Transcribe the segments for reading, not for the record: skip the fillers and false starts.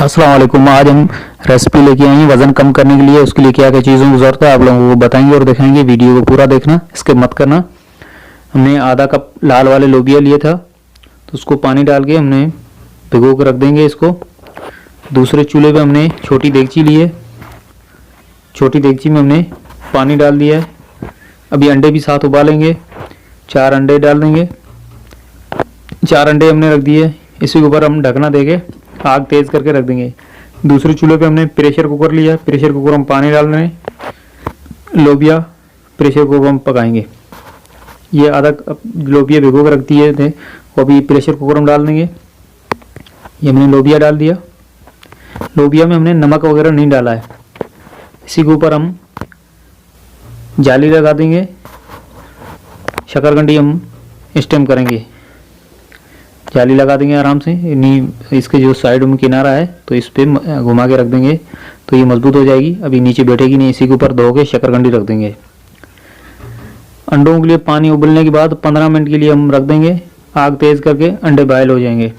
अस्सलाम वालेकुम। आज हम रेसिपी लेके आए हैं वज़न कम करने के लिए। उसके लिए क्या क्या चीज़ों की ज़रूरत है आप लोगों को बताएंगे और दिखाएंगे। वीडियो को पूरा देखना, स्किप मत करना। हमने आधा कप लाल वाले लोबिया लिए था, तो उसको पानी डाल के हमने भिगो कर रख देंगे इसको। दूसरे चूल्हे पे हमने छोटी देगची ली है, छोटी देगची में हमने पानी डाल दिया है। अभी अंडे भी साथ उबालेंगे। 4 अंडे डाल देंगे। 4 अंडे हमने रख दिए। इसी के ऊपर हम ढकना देंगे, आग तेज़ करके रख देंगे। दूसरे चूल्हे पे हमने प्रेशर कुकर लिया। प्रेशर कुकर में पानी डाल रहे हैं। लोबिया प्रेशर कुकर में पकाएंगे। ये आधा कप लोबिया भिगो कर रख दिए थे, वो अभी प्रेशर कुकर में डाल देंगे। ये हमने लोबिया डाल दिया। लोबिया में हमने नमक वगैरह नहीं डाला है। इसी के ऊपर हम जाली लगा देंगे। शकरकंदी हम स्टीम करेंगे। जाली लगा देंगे आराम से। इसके जो साइड में किनारा है तो इस पे घुमा के रख देंगे तो ये मजबूत हो जाएगी। अभी नीचे बैठेगी नहीं। इसी के ऊपर धो के शकरकंदी रख देंगे। अंडों के लिए पानी उबलने के बाद 15 मिनट के लिए हम रख देंगे। आग तेज करके अंडे बॉयल हो जाएंगे।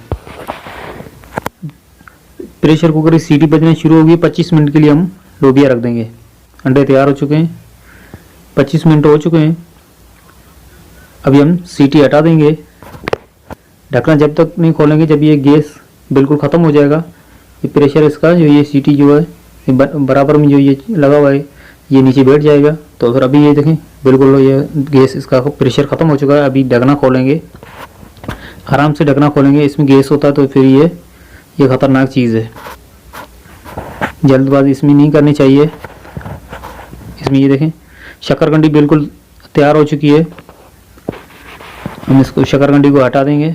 प्रेशर कुकर की सीटी बजने शुरू होगी। 25 मिनट के लिए हम लोबिया रख देंगे। अंडे तैयार हो चुके हैं। 25 मिनट हो चुके हैं। अभी हम सीटी हटा देंगे। ढकना जब तक नहीं खोलेंगे जब ये गैस बिल्कुल ख़त्म हो जाएगा। ये प्रेशर इसका जो ये सीटी जो है बराबर में जो ये लगा हुआ है ये नीचे बैठ जाएगा। तो फिर अभी ये देखें बिल्कुल ये गैस इसका प्रेशर ख़त्म हो चुका है। अभी ढकना खोलेंगे, आराम से ढकना खोलेंगे। इसमें गैस होता है तो फिर ये ख़तरनाक चीज़ है। जल्दबाजी इसमें नहीं करनी चाहिए। इसमें ये देखें शकरकंदी बिल्कुल तैयार हो चुकी है। हम इसको शकरकंदी को हटा देंगे।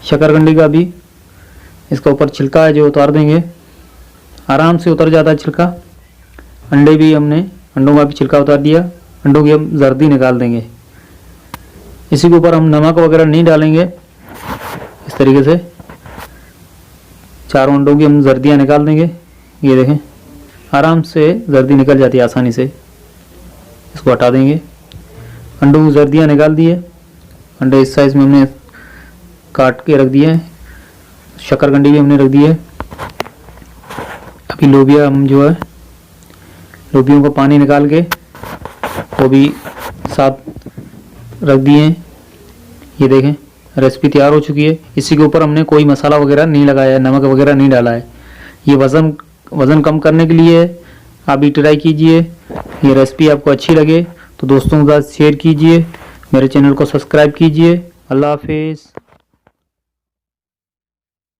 शकरकंदी का भी इसका ऊपर छिलका है जो उतार देंगे। आराम से उतर जाता है छिलका। अंडे भी हमने अंडों का भी छिलका उतार दिया। अंडों की हम जर्दी निकाल देंगे। इसी के ऊपर हम नमक वगैरह नहीं डालेंगे। इस तरीके से चारों अंडों की हम जर्दियाँ निकाल देंगे। ये देखें आराम से जर्दी निकल जाती है आसानी से। इसको हटा देंगे। अंडों की जर्दियाँ निकाल दिए। अंडे इस साइज़ में हमने काट के रख दिए। शकरकंदी भी हमने रख दी है। अभी लोबिया हम जो है लोबियों का पानी निकाल के वो भी साथ रख दिए हैं। ये देखें रेसिपी तैयार हो चुकी है। इसी के ऊपर हमने कोई मसाला वगैरह नहीं लगाया है, नमक वगैरह नहीं डाला है। ये वज़न कम करने के लिए है। आप भी ट्राई कीजिए। ये रेसिपी आपको अच्छी लगे तो दोस्तों के साथ शेयर कीजिए। मेरे चैनल को सब्सक्राइब कीजिए। अल्लाह हाफिज़।